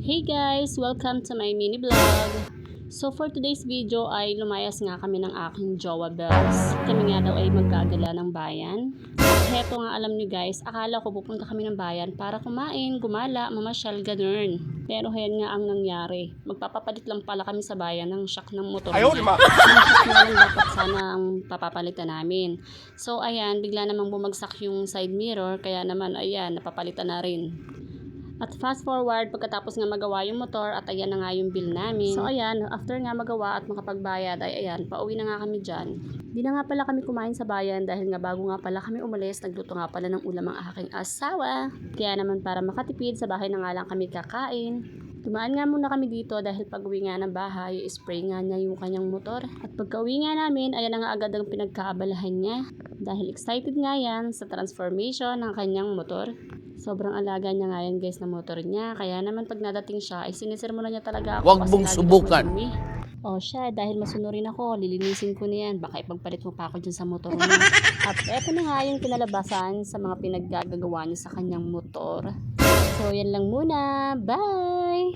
Hey guys! Welcome to my mini vlog. So for today's video ay lumayas nga kami ng aking jowa bells. Kami nga daw ay magkagala ng bayan. At heto nga alam nyo guys, akala ko pupunta kami ng bayan para kumain, gumala, mamasyal, ganun. Pero yan nga ang nangyari. Magpapapalit lang pala kami sa bayan ng shock ng motor niya. Ang shock na lang dapat sana ang papapalitan namin. So ayan, bigla namang bumagsak yung side mirror, kaya naman ayan, napapalitan na rin. At fast forward, pagkatapos nga magawa yung motor at ayan na nga yung bill namin. So ayan, after nga magawa at makapagbayad ay ayan, pauwi na nga kami dyan. Di na nga pala kami kumain sa bayan dahil nga bago nga pala kami umalis, nagluto nga pala ng ulam ang aking asawa. Kaya naman para makatipid, sa bahay na nga lang kami kakain. Dumaan nga muna kami dito dahil pag uwi nga ng bahay, spray nga niya yung kanyang motor. At pagka uwi nga namin, ayan na nga agad ang pinagkaabalahan niya. Dahil excited nga yan sa transformation ng kanyang motor. Sobrang alaga niya nga yan guys na motor niya. Kaya naman pag nadating siya, ay sinisermonan niya talaga ako. Huwag mong subukan. O siya, dahil masunurin ako, lilinisin ko na yan. Baka ipagpalit mo pa ako dyan sa motor mo. At eto na nga yung kinalabasan sa mga pinaggagawa niya sa kanyang motor. So yan lang muna. Bye!